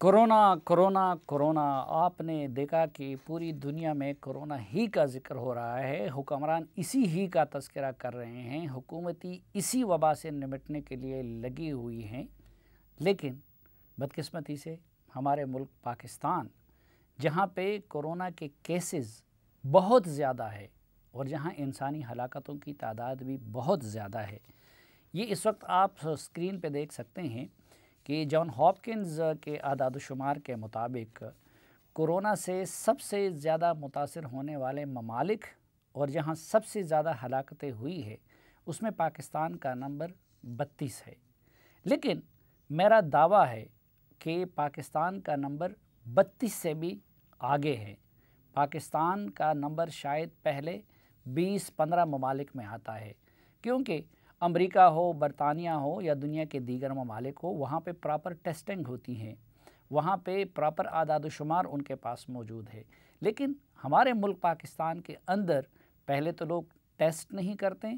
Corona corona corona आपने देखा कि पूरी दुनिया में कोरोना ही का ज़िक्र हो रहा है। हुक्मरान इसी ही का तज़किरा कर रहे हैं, हुकूमती इसी वबा से निपटने के लिए लगी हुई हैं। लेकिन बदकिस्मती से हमारे मुल्क पाकिस्तान, जहाँ पे कोरोना के केसेस बहुत ज़्यादा है और जहाँ इंसानी हलाकतों की तादाद भी बहुत ज़्यादा है, ये इस वक्त आप स्क्रीन पे देख सकते हैं कि जॉन हॉपकिंस के आदाद-ओ-शुमार के मुताबिक कोरोना से सबसे ज़्यादा मुतासिर होने वाले ममालिक और जहाँ सबसे ज़्यादा हलाकतें हुई है उसमें पाकिस्तान का नंबर 32 है। लेकिन मेरा दावा है कि पाकिस्तान का नंबर 32 से भी आगे है। पाकिस्तान का नंबर शायद पहले 20-15 ममालिक में आता है, क्योंकि अमेरिका हो, बरतानिया हो या दुनिया के दीगर ममालिक हो, वहाँ पे प्रॉपर टेस्टिंग होती हैं, वहाँ पे प्रॉपर आदाद-ओ-शुमार उनके पास मौजूद है। लेकिन हमारे मुल्क पाकिस्तान के अंदर पहले तो लोग टेस्ट नहीं करते,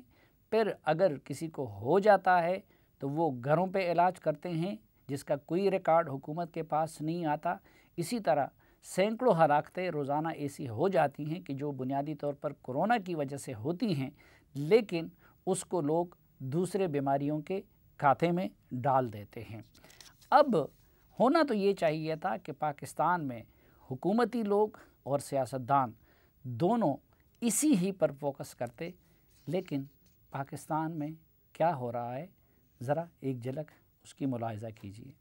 फिर अगर किसी को हो जाता है तो वो घरों पे इलाज करते हैं जिसका कोई रिकॉर्ड हुकूमत के पास नहीं आता। इसी तरह सैकड़ों हलाकतें रोज़ाना ऐसी हो जाती हैं कि जो बुनियादी तौर पर कोरोना की वजह से होती हैं, लेकिन उसको लोग दूसरे बीमारियों के खाते में डाल देते हैं। अब होना तो ये चाहिए था कि पाकिस्तान में हुकूमती लोग और सियासतदान दोनों इसी ही पर फोकस करते, लेकिन पाकिस्तान में क्या हो रहा है, ज़रा एक झलक उसकी मुलाहिज़ा कीजिए।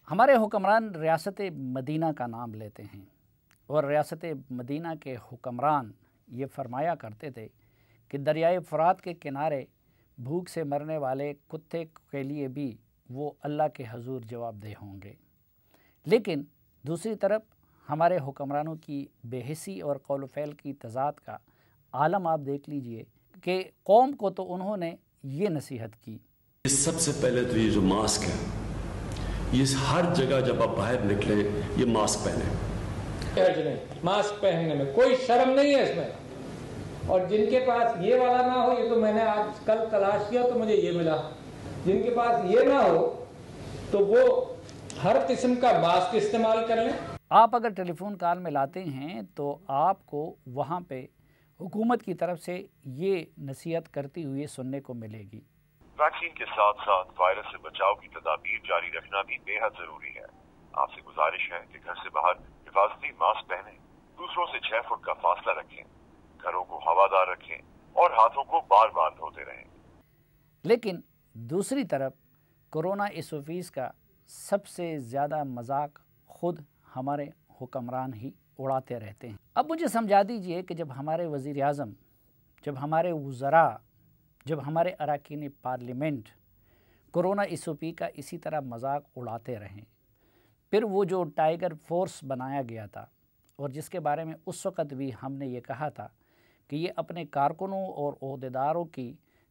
हमारे हुक्मरान रियासत मदीना का नाम लेते हैं और रियासत मदीना के हुक्मरान ये फरमाया करते थे कि दरियाए फ़ुरात के किनारे भूख से मरने वाले कुत्ते के लिए भी वो अल्लाह के हजूर जवाबदेह होंगे। लेकिन दूसरी तरफ हमारे हुक्मरानों की बेहिसी और कौल फ़ैल की तज़ाद का आलम आप देख लीजिए कि कौम को तो उन्होंने ये नसीहत की, सबसे पहले तो ये जो मास्क है, ये हर जगह जब आप बाहर निकले ये मास्क पहने। मास्क पहनने में कोई शर्म नहीं है इसमें। और जिनके पास ये वाला ना हो, ये तो मैंने आज कल तलाश किया तो मुझे ये मिला, जिनके पास ये ना हो तो वो हर किस्म का मास्क इस्तेमाल कर लें। आप अगर टेलीफोन कॉल में लाते हैं तो आपको वहाँ पे हुकूमत की तरफ से ये नसीहत करती हुई सुनने को मिलेगी। वैक्सीन के साथ साथ वायरस से बचाव की तदाबीर जारी रखना भी बेहद जरूरी है। आपसे गुजारिश है कि घर से बाहर हिफाजती मास्क पहने, दूसरों से 6 फुट का फासला रखें, घरों को हवादार रखें और हाथों को बार बार धोते रहें। लेकिन दूसरी तरफ कोरोना इस वबीस का सबसे ज़्यादा मजाक खुद हमारे हुक्मरान ही उड़ाते रहते हैं। अब मुझे समझा दीजिए कि जब हमारे वज़ीर आज़म, जब हमारे वज़रा, जब हमारे अरकान पार्लियामेंट कोरोना इशूपी का इसी तरह मजाक उड़ाते रहें, फिर वो जो टाइगर फोर्स बनाया गया था और जिसके बारे में उस वक़्त भी हमने ये कहा था कि ये अपने कारकुनों और ओहदेदारों की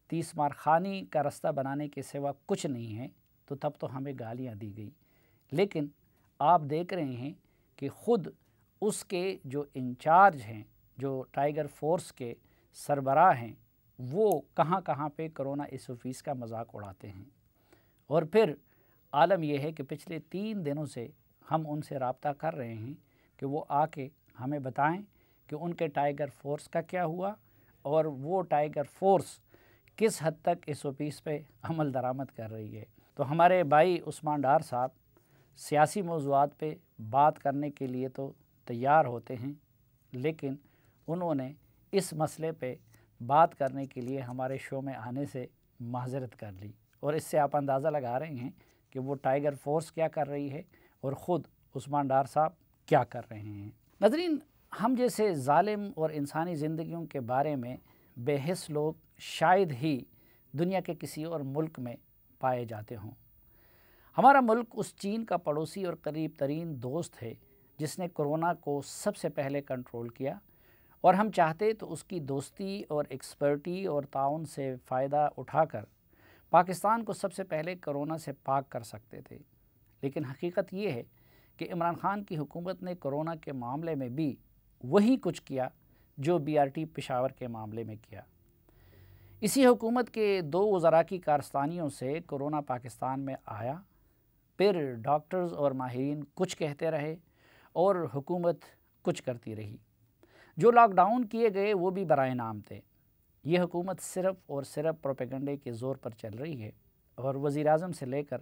तीसमार खानी का रास्ता बनाने के सिवा कुछ नहीं है, तो तब तो हमें गालियाँ दी गई। लेकिन आप देख रहे हैं कि ख़ुद उसके जो इंचार्ज हैं, जो टाइगर फोर्स के सरबराह हैं, वो कहाँ कहाँ पे कोरोना इस वबीस का मजाक उड़ाते हैं। और फिर आलम यह है कि पिछले 3 दिनों से हम उनसे रब्ता कर रहे हैं कि वो आके हमें बताएं कि उनके टाइगर फोर्स का क्या हुआ और वो टाइगर फोर्स किस हद तक इस वबीस पे अमल दरामद कर रही है। तो हमारे भाई उस्मान डार साहब सियासी मौज़ूआत पे बात करने के लिए तो तैयार होते हैं, लेकिन उन्होंने इस मसले पे बात करने के लिए हमारे शो में आने से माज़रत कर ली। और इससे आप अंदाज़ा लगा रहे हैं कि वो टाइगर फोर्स क्या कर रही है और ख़ुद उस्मान डार साहब क्या कर रहे हैं। नाज़रीन, हम जैसे ज़ालिम और इंसानी ज़िंदगियों के बारे में बेहिस लोग शायद ही दुनिया के किसी और मुल्क में पाए जाते हों। ہمارا ملک اس چین کا پڑوسی اور قریب ترین دوست ہے جس نے کورونا کو سب سے پہلے کنٹرول کیا، اور ہم چاہتے تو اس کی دوستی اور ایکسپرٹی اور تعاون سے فائدہ اٹھا کر پاکستان کو سب سے پہلے کورونا سے پاک کر سکتے تھے۔ لیکن حقیقت یہ ہے کہ عمران خان کی حکومت نے کورونا کے معاملے میں بھی وہی کچھ کیا جو BRT پشاور کے معاملے میں کیا۔ اسی حکومت کے 2 وزراء کی کارستانیوں سے کورونا پاکستان میں آیا، پھر ڈاکٹرز اور ماہرین کچھ کہتے رہے اور حکومت کچھ کرتی رہی۔ جو لاک ڈاؤن کیے گئے وہ بھی برائے نام تھے۔ یہ حکومت صرف اور صرف پروپیگنڈے کے زور پر چل رہی ہے، اور وزیر اعظم سے لے کر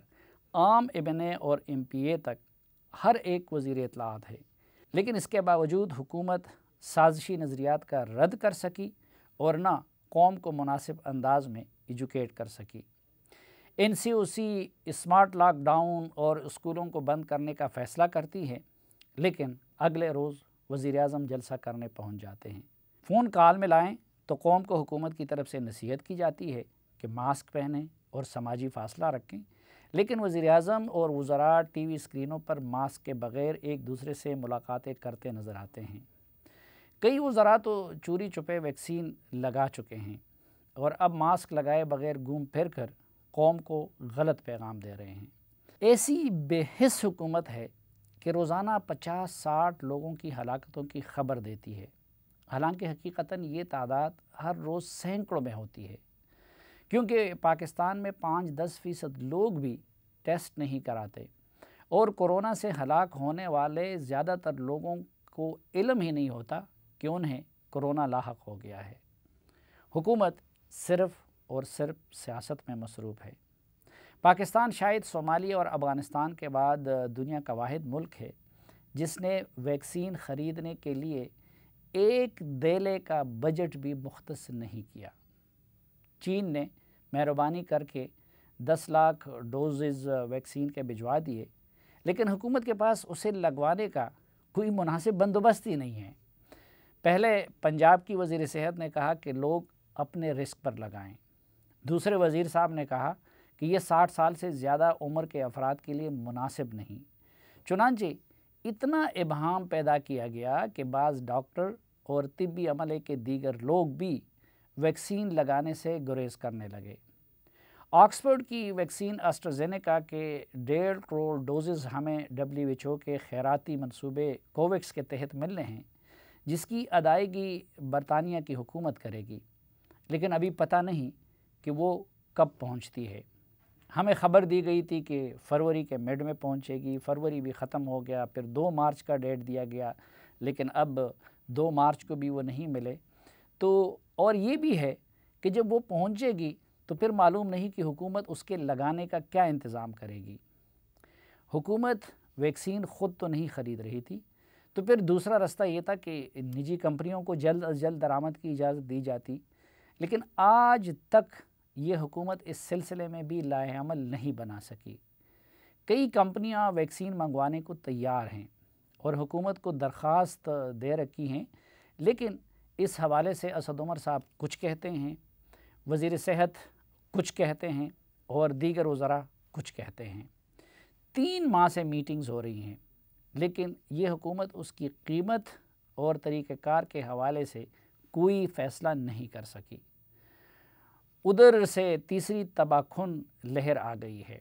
عام MNA اور MPA تک ہر ایک وزیر اطلاعات ہے، لیکن اس کے باوجود حکومت سازشی نظریات کا رد کر سکی اور نہ قوم کو مناسب انداز میں ایجوکیٹ کر سکی۔ NCOC اسمارٹ لاک ڈاؤن اور اسکولوں کو بند کرنے کا فیصلہ کرتی ہے، لیکن اگلے روز وزیر اعظم جلسہ کرنے پہنچ جاتے ہیں۔ فون کال میں لائیں تو قوم کو حکومت کی طرف سے نصیحت کی جاتی ہے کہ ماسک پہنیں اور سماجی فاصلہ رکھیں، لیکن وزیر اعظم اور وزراء ٹی وی اسکرینوں پر ماسک کے بغیر ایک دوسرے سے ملاقاتیں کرتے نظر آتے ہیں۔ کئی وزراء تو چوری چھپے ویکسین لگا چکے ہیں اور اب ماسک لگائے بغیر گھوم پھر کر قوم کو غلط پیغام دے رہے ہیں۔ ایسی بے حس حکومت ہے کہ روزانہ 50-60 لوگوں کی ہلاکتوں کی خبر دیتی ہے، حالانکہ حقیقتاً یہ تعداد ہر روز سینکڑوں میں ہوتی ہے، کیونکہ پاکستان میں 5-10% لوگ بھی ٹیسٹ نہیں کراتے، اور کورونا سے ہلاک ہونے والے زیادہ تر لوگوں کو علم ہی نہیں ہوتا کہ انہیں کورونا لاحق ہو گیا ہے۔ حکومت صرف اور صرف سیاست میں مصروف ہے۔ پاکستان شاید صومالیہ اور افغانستان کے بعد دنیا کا واحد ملک ہے جس نے ویکسین خریدنے کے لیے ایک دھیلے کا بجٹ بھی مختص نہیں کیا۔ چین نے مہربانی کر کے 10 لاکھ ڈوزز ویکسین کے بھجوا دیے، لیکن حکومت کے پاس اسے لگوانے کا کوئی مناسب بندوبست ہی نہیں ہے۔ پہلے پنجاب کی وزیر صحت نے کہا کہ لوگ اپنے رسک پر لگائیں۔ دوسرے وزیر صاحب نے کہا کہ یہ 60 سال سے زیادہ عمر کے افراد کے لیے مناسب نہیں۔ چنانچہ اتنا ابہام پیدا کیا گیا کہ بعض ڈاکٹر اور طبی عملے کے دیگر لوگ بھی ویکسین لگانے سے گریز کرنے لگے۔ آکسفورڈ کی ویکسین AstraZeneca کے 1.5 کروڑ ڈوزز ہمیں WHO کے خیراتی منصوبے کوویکس کے تحت ملنے ہیں، جس کی ادائیگی برطانیہ کی حکومت کرے گی، لیکن ابھی پتہ نہیں کہ وہ کب پہنچتی ہے۔ ہمیں خبر دی گئی تھی کہ فروری کے مڈ میں پہنچے گی، فروری بھی ختم ہو گیا، پھر 2 مارچ کا ڈیٹ دیا گیا، لیکن اب 2 مارچ کو بھی وہ نہیں ملے۔ تو اور یہ بھی ہے کہ جب وہ پہنچے گی تو پھر معلوم نہیں کہ حکومت اس کے لگانے کا کیا انتظام کرے گی۔ حکومت ویکسین خود تو نہیں خرید رہی تھی، تو پھر دوسرا رستہ یہ تھا کہ نجی کمپنیوں کو جلد از جلد درآمد کی اجازت دی جاتی، لیکن آج تک یہ حکومت اس سلسلے میں بھی لاہ عمل نہیں بنا سکی۔ کئی کمپنیاں ویکسین منگوانے کو تیار ہیں اور حکومت کو درخواست دے رکھی ہیں، لیکن اس حوالے سے اسد عمر صاحب کچھ کہتے ہیں، وزیر صحت کچھ کہتے ہیں اور دیگر وزراء کچھ کہتے ہیں۔ 3 ماہ سے میٹنگز ہو رہی ہیں، لیکن یہ حکومت اس کی قیمت اور طریقہ کار کے حوالے سے کوئی فیصلہ نہیں کر سکی۔ ادھر سے تیسری تباہ کن لہر آ گئی ہے،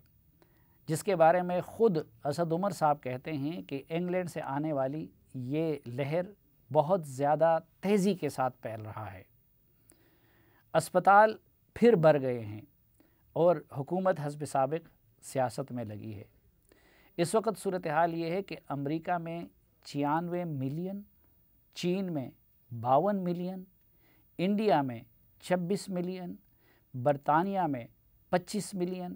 جس کے بارے میں خود اسد عمر صاحب کہتے ہیں کہ انگلینڈ سے آنے والی یہ لہر بہت زیادہ تیزی کے ساتھ پھیل رہا ہے۔ اسپتال پھر بھر گئے ہیں اور حکومت حسب سابق سیاست میں لگی ہے۔ اس وقت صورتحال یہ ہے کہ امریکہ میں 96 ملین، چین میں 52 ملین، انڈیا میں 26 ملین، برطانیہ میں 25 ملین،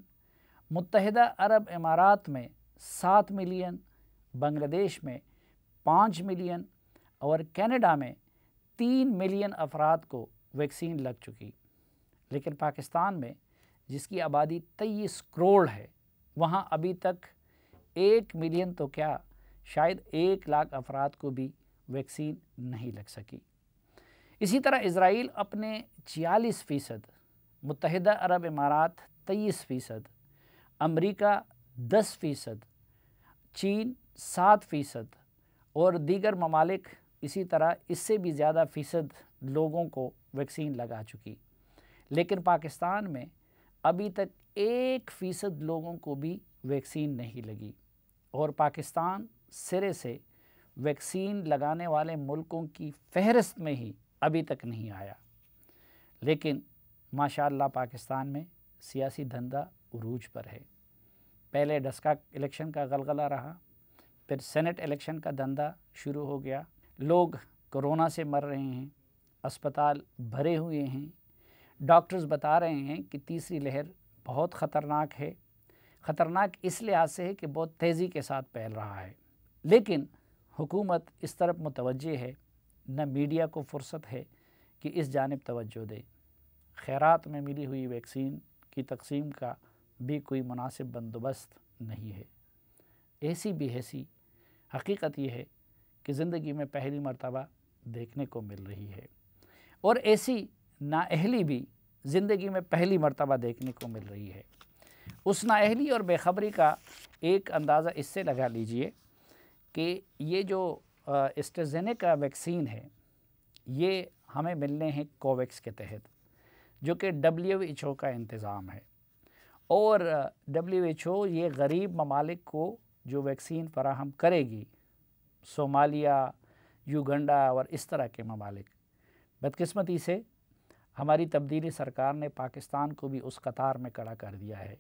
متحدہ عرب امارات میں 7 ملین، بنگلہ دیش میں 5 ملین اور کینیڈا میں 3 ملین افراد کو ویکسین لگ چکی، لیکن پاکستان میں جس کی آبادی 23 کروڑ ہے، وہاں ابھی تک 1 ملین تو کیا شاید 1 لاکھ افراد کو بھی ویکسین نہیں لگ سکی۔ اسی طرح اسرائیل اپنے 46%، متحدہ عرب امارات 23%، امریکہ 10%, चीन 7% और दीगर ममालिक इसी तरह इससे भी ज़्यादा फ़ीसद लोगों को वैक्सीन लगा चुकी। लेकिन पाकिस्तान में अभी तक 1% लोगों को भी वैक्सीन नहीं लगी और पाकिस्तान सिरे से वैक्सीन लगाने वाले मुल्कों की फहरिस्त में ही अभी तक नहीं आया। लेकिन माशाअल्लाह पाकिस्तान में सियासी धंधा उरूज पर है। पहले डस्का इलेक्शन का गलगला रहा, फिर सेनेट इलेक्शन का धंधा शुरू हो गया। लोग कोरोना से मर रहे हैं, अस्पताल भरे हुए हैं, डॉक्टर्स बता रहे हैं कि तीसरी लहर बहुत ख़तरनाक है। ख़तरनाक इस लिहाज से है कि बहुत तेज़ी के साथ फैल रहा है। लेकिन हुकूमत इस तरफ मुतवज्जे है, न मीडिया को फुर्सत है कि इस जानिब तवज्जो दे। खैरात में मिली हुई वैक्सीन की तकसीम का भी कोई मुनासिब बंदोबस्त नहीं है। ऐसी भी ऐसी हकीकत ये है कि ज़िंदगी में पहली मर्तबा देखने को मिल रही है और ऐसी नाअहली भी ज़िंदगी में पहली मर्तबा देखने को मिल रही है। उस नाअहली और बेखबरी का एक अंदाज़ा इससे लगा लीजिए कि ये जो एस्ट्राज़ेनेका वैक्सीन है ये हमें मिलने हैं कोवैक्स के तहत, जो कि WHO का इंतज़ाम है। और WHO ये गरीब ममालिक को जो वैक्सीन फराहम करेगी, सोमालिया, युगंडा और इस तरह के ममालिक, बदकिस्मती से हमारी तब्दीली सरकार ने पाकिस्तान को भी उस कतार में खड़ा कर दिया है।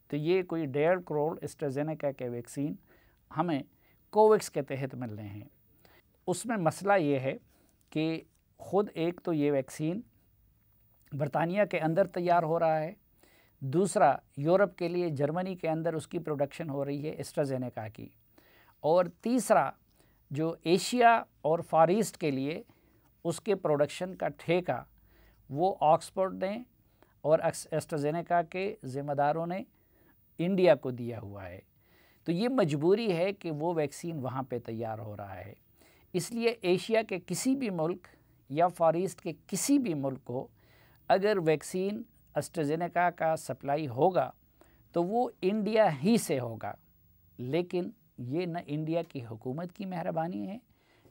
तो ये कोई 1.5 करोड़ एस्ट्राज़ेनेका के वैक्सीन हमें कोवैक्स के तहत मिल रहे हैं। उसमें मसला ये है कि ख़ुद एक तो ये वैक्सीन बरतानिया के अंदर तैयार हो रहा है, दूसरा यूरोप के लिए जर्मनी के अंदर उसकी प्रोडक्शन हो रही है एस्ट्राज़ेनेका की, और तीसरा जो एशिया और फार ईस्ट के लिए उसके प्रोडक्शन का ठेका वो ऑक्सफोर्ड ने और एस्ट्राज़ेनेका के ज़िम्मेदारों ने इंडिया को दिया हुआ है। तो ये मजबूरी है कि वो वैक्सीन वहाँ पे तैयार हो रहा है। इसलिए एशिया के किसी भी मुल्क या फार ईस्ट के किसी भी मुल्क को अगर वैक्सीन एस्ट्राज़ेनेका का सप्लाई होगा तो वो इंडिया ही से होगा। लेकिन ये न इंडिया की हुकूमत की मेहरबानी है,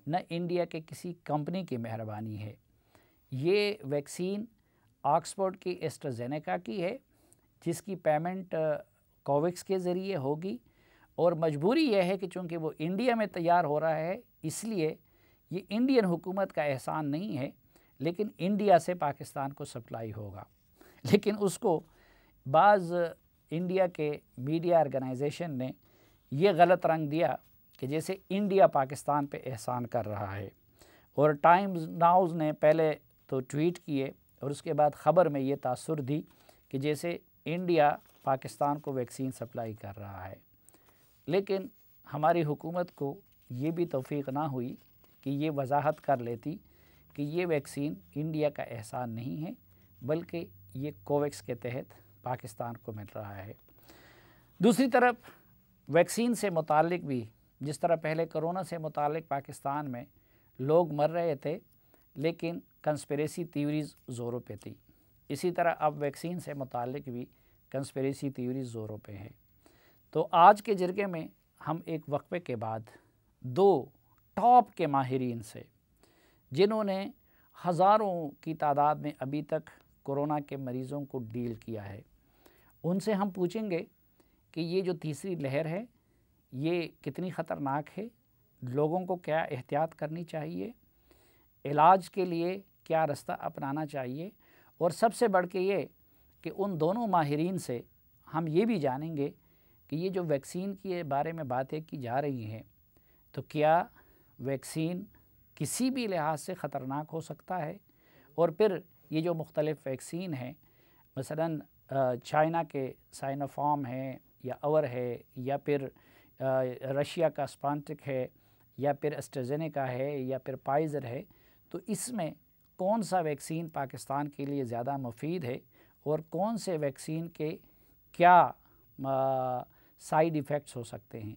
न इंडिया के किसी कंपनी की मेहरबानी है। ये वैक्सीन ऑक्सफोर्ड की एस्ट्राज़ेनेका की है, जिसकी पेमेंट कोवैक्स के ज़रिए होगी, और मजबूरी यह है कि चूँकि वो इंडिया में तैयार हो रहा है इसलिए ये इंडियन हुकूमत का एहसान नहीं है, लेकिन इंडिया से पाकिस्तान को सप्लाई होगा। लेकिन उसको बाज़ इंडिया के मीडिया ऑर्गेनाइजेशन ने ये गलत रंग दिया कि जैसे इंडिया पाकिस्तान पे एहसान कर रहा है, और टाइम्स नाउज़ ने पहले तो ट्वीट किए और उसके बाद ख़बर में ये तासुर दी कि जैसे इंडिया पाकिस्तान को वैक्सीन सप्लाई कर रहा है। लेकिन हमारी हुकूमत को ये भी तौफीक ना हुई कि ये वजाहत कर लेती कि ये वैक्सीन इंडिया का एहसान नहीं है, बल्कि ये कोवैक्स के तहत पाकिस्तान को मिल रहा है। दूसरी तरफ वैक्सीन से मुतालिक भी, जिस तरह पहले कोरोना से मुतालिक पाकिस्तान में लोग मर रहे थे लेकिन कंस्पिरेसी थ्योरीज़ ज़ोरों पे थी, इसी तरह अब वैक्सीन से मुतालिक भी कंस्पिरेसी थ्योरीज़ ज़ोरों पे है। तो आज के जरगे में हम एक वक्फे के बाद दो टॉप के माहिरीन से, जिन्होंने हज़ारों की तादाद में अभी तक कोरोना के मरीज़ों को डील किया है, उनसे हम पूछेंगे कि ये जो तीसरी लहर है ये कितनी ख़तरनाक है, लोगों को क्या एहतियात करनी चाहिए, इलाज के लिए क्या रास्ता अपनाना चाहिए, और सबसे बढ़ के ये कि उन दोनों माहिरीन से हम ये भी जानेंगे कि ये जो वैक्सीन के बारे में बातें की जा रही हैं, तो क्या वैक्सीन किसी भी लिहाज से ख़तरनाक हो सकता है, और फिर ये जो मुख्तलिफ़ वैक्सीन हैं, मसलन चाइना के साइनोफार्म है या और है, या फिर रशिया का स्पुतनिक है, या फिर एस्ट्राज़ेनेका है, या फिर फाइज़र है, तो इसमें कौन सा वैक्सीन पाकिस्तान के लिए ज़्यादा मुफीद है और कौन से वैक्सीन के क्या साइड इफ़ेक्ट्स हो सकते हैं,